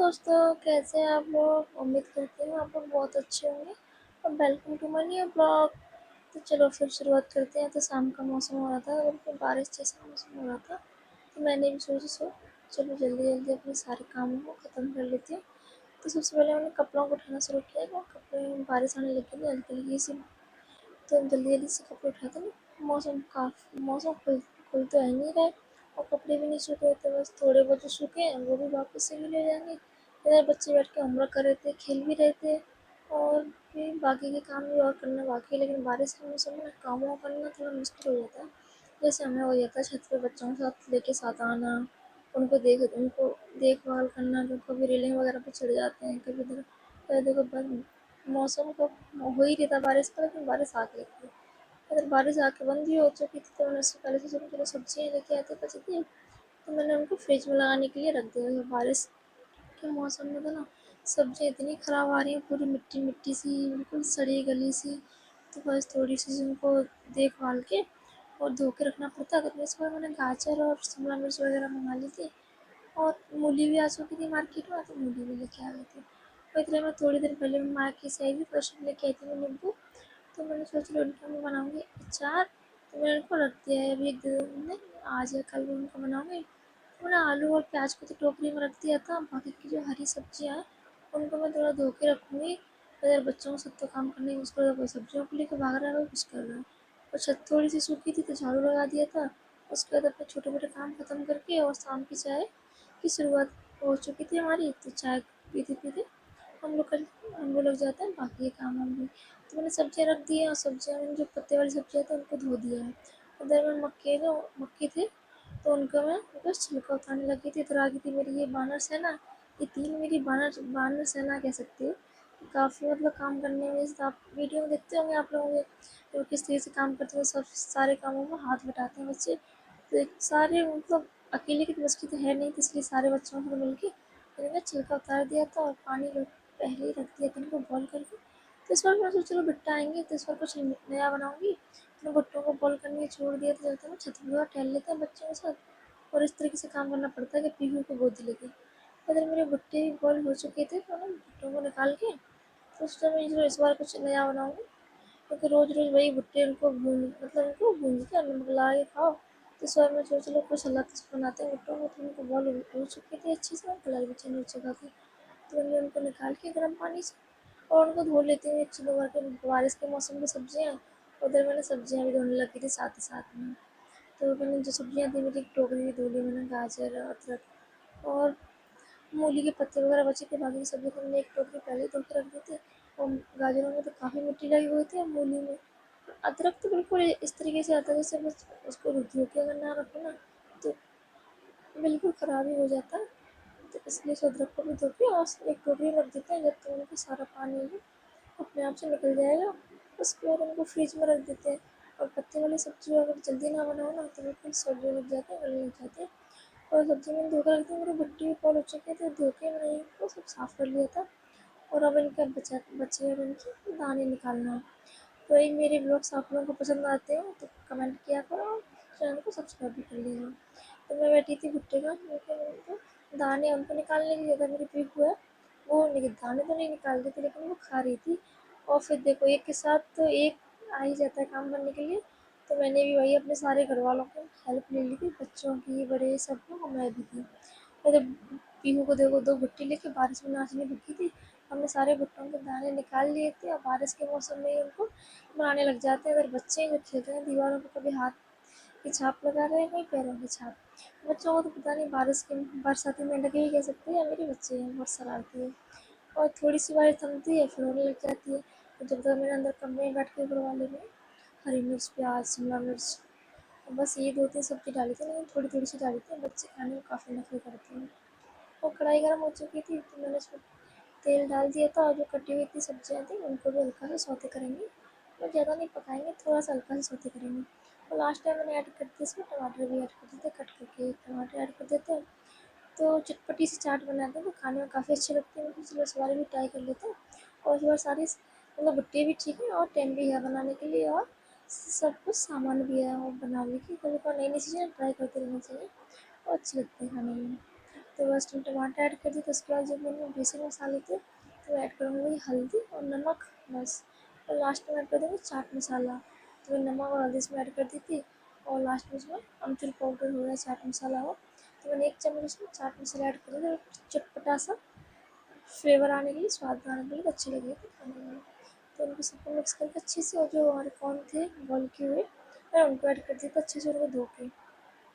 दोस्तों, कैसे हैं आप लोग? उम्मीद करती हूँ आप लोग बहुत अच्छे होंगे और welcome to my new blog. तो चलो फिर शुरुआत करते हैं। तो शाम का मौसम हो रहा था और फिर बारिश जैसा मौसम हो रहा था, तो मैंने भी सोचा चलो जल्दी जल्दी अपने सारे कामों को ख़त्म कर लेती हूँ। तो सबसे पहले मैंने कपड़ों को उठाना शुरू किया। तो कपड़े बारिश आने लगी थी हल्की हल्की सी, तो जल्दी जल्दी से कपड़े उठाते ना। मौसम खुल तो है नहीं रहा, और कपड़े भी नहीं सूख रहे थे। बस थोड़े बहुत जो सूखे हैं वो भी वापस से गीले हो जाएंगे। इधर बच्चे बैठ के होमवर्क कर रहे थे, खेल भी रहे थे, और भी बाकी के काम भी और करना बाकी है। लेकिन बारिश के मौसम में काम वाम करना थोड़ा मुश्किल हो जाता है। जैसे हमें हो जाता है छत पे बच्चों के साथ आना, उनको देखभाल करना। जो कभी रेलिंग वगैरह पे चढ़ जाते हैं, कभी इधर देखो बंद मौसम का हो ही रहा था बारिश का, लेकिन बारिश आ गई थी। अगर बारिश आके बंद भी हो चुकी थी, तो मैंने उससे पहले से चलो सब्जियाँ लेके आते बची थी, तो मैंने उनको फ्रिज में लगाने के लिए रख दिया। तो बारिश के मौसम में तो ना सब्जियाँ इतनी ख़राब आ रही हैं, पूरी मिट्टी मिट्टी सी, बिल्कुल सड़ी गली सी। तो बस थोड़ी सी उनको देखभाल के और धो के रखना पड़ता है। अगर इस बार मैंने गाजर और शिमला मिर्च वगैरह मंगा ली थी, और मूली भी आ चुकी थी मार्केट में, तो मूली भी लेके आ गई थी। और इतने में थोड़ी देर पहले मैं मार्केट से आई थी, फ्रेश लेके आई थी मैं नींबू। तो मैंने सोचा उनका मैं बनाऊँगी अचार, तो मैंने उनको रख दिया है अभी 1-2 दिन में, आज या कल उनको बनाऊँगी। तो मैंने आलू और प्याज को तो टोकरी में रख दिया था, बाकी की जो हरी सब्जियाँ हैं उनको मैं थोड़ा धो के रखूँगी। अगर बच्चों को सब तो काम करने की मुश्किल है, कोई सब्जियों को लेकर भाग रहा है, कोई कुछ कर रहा है। और छत थोड़ी सी सूखी थी तो झाड़ू लगा दिया था। उसके बाद अपने छोटे मोटे काम ख़त्म करके और शाम की चाय की शुरुआत हो चुकी थी हमारी। तो चाय पीते पीते हम लोग लग जाते हैं बाकी के काम हम भी। तो मैंने सब्जियाँ रख दी हैं, और सब्जियाँ मैंने जो पत्ते वाली सब्जियाँ थी उनको धो दिया है। उधर में मक्के थे, तो उनको मैं बस छिलका उतारने लगी थी। इधर आ गई थी मेरी ये बानर सेना। ये 3 मेरी बानर सेना कह सकते हो। काफ़ी मतलब काम करने में, जैसे आप वीडियो में देखते होंगे आप लोगों के, तो किस तरीके से काम करते हैं, सब सारे कामों में हाथ बटाते हैं बच्चे। तो सारे मतलब अकेले की बस की तो है नहीं, तो इसलिए सारे बच्चों को मिल के मैंने छिलका उतार दिया था, और पानी पहले ही रख दिया था इनको बॉयल करके। तो इस बार मैं सोचा चलो भुट्टा आएंगे तो इस बार कुछ नया बनाऊंगी। तो भुट्टों को बॉयल करने छोड़ दिया, तो चलते हैं छत पर टहल लेते हैं बच्चों के साथ। और इस तरीके से काम करना पड़ता है कि पीहू को गोद लेके। अगर मेरे भुट्टे भी बॉयल हो चुके थे, तो ना भुट्टों को निकाल के तो उस समय जो इस बार कुछ नया बनाऊंगी। क्योंकि रोज़ रोज़ वही भुट्टे उनको भून के और नमक लगा के खाओ। तो इस बार मैं सोचा चलो कुछ अलग से बनाते हैं भुट्टों को। तो उनको बॉयल हो चुकी थी अच्छे से, कलर भी चेंज हो चुका था। तो मैंने उनको निकाल के गर्म पानी से और उनको धो लेती हूँ 1 किलो भर के। बारिश के मौसम की सब्जियाँ हैं, उधर मैंने सब्जियाँ भी धोने लगी थी साथ ही साथ में। तो मैंने जो सब्जियाँ थी मेरी एक टोकरी में धो ली मैंने, गाजर, अदरक और मूली के पत्ते वगैरह बचे थे। बाकी की सब्ज़ी को मैंने एक टोकरी पहले ही धो के रख दी थी। और गाजरों में तो काफ़ी मिट्टी लगी हुई थी, और मूली में अदरक तो बिल्कुल इस तरीके से आता है जैसे बस उसको धो के अगर ना रखो ना, तो बिल्कुल ख़राब ही हो जाता है। तो इसलिए उस अदरक को भी धो के और एक टोकरी में रख देते हैं, जब तक उनका सारा पानी है अपने आप से निकल जाएगा। उसके बाद उनको फ्रिज में रख देते हैं। और पत्ते वाली सब्ज़ी अगर जल्दी ना बनाओ ना, तो बिल्कुल सड़ने लग जाते हैं, गलने लग जाते हैं। और सब्ज़ी मैंने धो के रख दी, मेरी भुट्टे भी बॉयल हो चुके थे, धो के मैंने इनको सब साफ़ कर लिया था। और अब इनका बचे अब इनके दाने निकालना है। तो यही मेरे ब्लॉग्स आप लोगों को पसंद आते हो तो कमेंट किया करो, और चैनल को सब्सक्राइब भी कर लेना। तो मैं बैठी थी भुट्टे का, लेकिन उनको दाने उनको निकालने की ज़्यादा मेरी पीहू है, वो लेकिन दाने तो नहीं निकाल रही थी, लेकिन वो खा रही थी। और फिर देखो एक के साथ तो एक आ ही जाता है काम करने के लिए। तो मैंने भी वही अपने सारे घर वालों की हेल्प ले ली थी, बच्चों की, बड़े, सब लोग, और मैं भी थी। तो जब पीहू को देखो 2 भुट्टे लेके बारिश में नाचने लगी थी, हमने सारे भुट्टों के दाने निकाल लिए थे। और बारिश के मौसम में ही उनको बनाने लग जाते हैं। अगर बच्चे जो खेल रहे हैं दीवारों पर, कभी हाथ की छाप लगा रहे हैं, कहीं पैरों की छाप। बच्चों को तो पता नहीं, बरसाती में लगे ही कह सकते हैं, या मेरे बच्चे हैं बहुत शरारती है। और थोड़ी सी बारिश थमती है फिर रोने लग जाती है। तो जब तक मैंने अंदर कमरे में बैठ के ऊपर वाले में हरी मिर्च, प्याज, शिमला मिर्च, और बस ये 2-3 सब्ज़ी डाली थी, लेकिन थोड़ी थोड़ी सी डाली थी। बच्चे खाने में काफ़ी नखरे करते हैं। और कढ़ाई गर्म हो चुकी थी, तो मैंने उसमें तेल डाल दिया था, और जो कटी हुई थी सब्जियाँ थी उनको भी हल्का सा सौते करेंगे। और ज़्यादा नहीं पकाएंगे, थोड़ा सा हल्का सा सौते करेंगे। और लास्ट टाइम मैंने ऐड कर दिया इसमें टमाटर भी ऐड कर देते, कट करके टमाटर ऐड कर देते हैं। तो चटपटी सी चाट बनाते हैं, तो खाने में काफ़ी अच्छी लगती है। मैं सोचा इस बार भी ट्राई कर लेते हैं। और इस बार सारी मतलब भुट्टे भी ठीक है, और टाइम भी है बनाने के लिए, और सब कुछ सामान भी है और बनाने की। कभी कभी नई नई चीज़ें ट्राई करते रहना चाहिए, और अच्छी लगती है खाने में। तो बस टमाटर ऐड कर दिए। तो उसके बाद जो मैंने बेसिक मसाले थे तो ऐड करूँगी वही हल्दी और नमक बस। और लास्ट में ऐड कर दूँगी चाट मसाला। तो मैं नमक और हल्दी इसमें ऐड कर दी थी और लास्ट में उसमें अमचूर पाउडर हो या चाट मसाला हो तो मैंने 1 चम्मच उसमें चाट मसाला ऐड कर दिया चटपटा सा फ्लेवर आने के लिए, स्वाद आने के लिए, तो अच्छे लगे थे खाने में। तो उनको सबको मिक्स करके अच्छे से और जो हमारे कॉर्न थे बॉयल किए हुए मैं उनको ऐड कर दिया था अच्छे से उनको धो के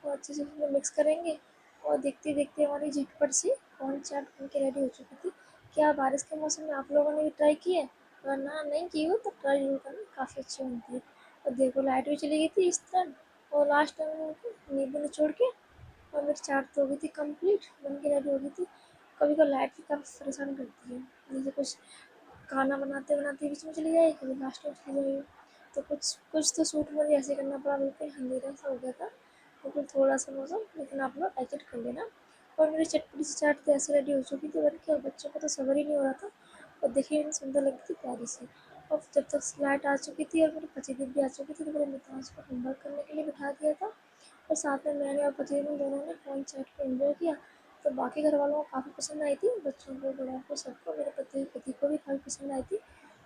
और अच्छे से उसमें मिक्स करेंगे। और देखते देखते हमारी झटपट सी कॉर्न चाट बन के रेडी हो चुकी थी। क्या बारिश के मौसम में आप लोगों ने भी ट्राई की है? अगर ना नहीं की हो तो ट्राई जरूर करना, काफ़ी अच्छी बनती है। और देखो लाइट भी चली गई थी इस तरह और लास्ट टाइम उनको नींबू निचोड़ के और मेरी चाट तो हो गई थी कंप्लीट, बन के रेडी हो गई थी। कभी कभी लाइट भी काफ़ी परेशान करती है, जैसे कुछ खाना बनाते बनाते बीच में चली जाए, कभी लास्ट में चली जाए। तो कुछ कुछ तो शूट मुझे ऐसे करना पड़ा, बिल्कुल अंधेरा सा हो गया था, बिल्कुल थोड़ा सा मौसम, लेकिन आप लोग एडजस्ट कर लेना। और मेरी चटपटी सी चाट तो ऐसे रेडी हो चुकी थी बन के और बच्चों को तो सब्र ही नहीं हो रहा था और देखिए इतनी सुंदर लग रही थी प्यारी सी। और जब तक लाइट आ चुकी थी और मेरे पतिदेव भी आ चुकी थी तो मैंने मिताज को होमवर्क करने के लिए बिठा दिया था और साथ में मैंने और पतिदेव दोनों ने फ़ोन चैट को एंजॉय किया। तो बाकी घर वालों को काफ़ी पसंद आई थी, बच्चों को बड़ों को सबको, मेरे पति को भी काफ़ी पसंद आई थी।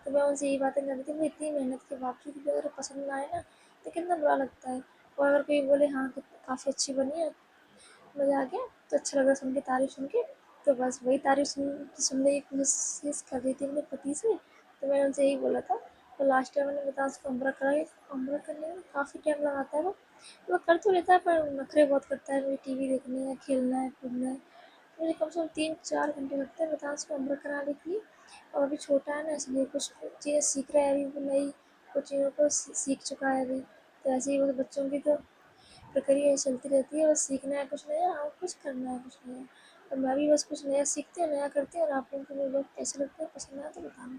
तो मैं उनसे यही बातें कर रही थी मैं इतनी मेहनत के बावजूद भी अगर पसंद ना आए ना तो कितना बुरा लगता है। और अगर कोई बोले हाँ कि काफ़ी अच्छी बनी है, मज़ा आ गया, तो अच्छा लगा सुन के, तारीफ़ सुन के। तो बस वही तारीफ़ सुनने की कोशिश कर रही थी अपने पति से। तो मैंने उनसे यही बोला था। तो लास्ट टाइम मैंने बताया उसको होमवर्क कराई, होमवर्क करने में काफ़ी टाइम लगाता है वो कर तो लेता है पर नखरे बहुत करता है, मुझे टीवी देखनी है, खेलना है, कूदना है। मुझे कम से कम 3-4 घंटे लगते हैं बताओ उसको होमवर्क कराने के लिए। और अभी छोटा है ना इसलिए कुछ चीज़ें सीख रहा है अभी वो नई, कुछ चीज़ों को सीख चुका है अभी। तो ऐसे ही वो बच्चों की तो प्रक्रिया चलती रहती है, बस सीखना है कुछ नया और कुछ करना है कुछ नया। और मैं भी बस कुछ नया सीखती हूँ, नया करती हूँ और आप लोगों को मेरे लोग कैसे लगते हैं, पसंद आए तो बताना।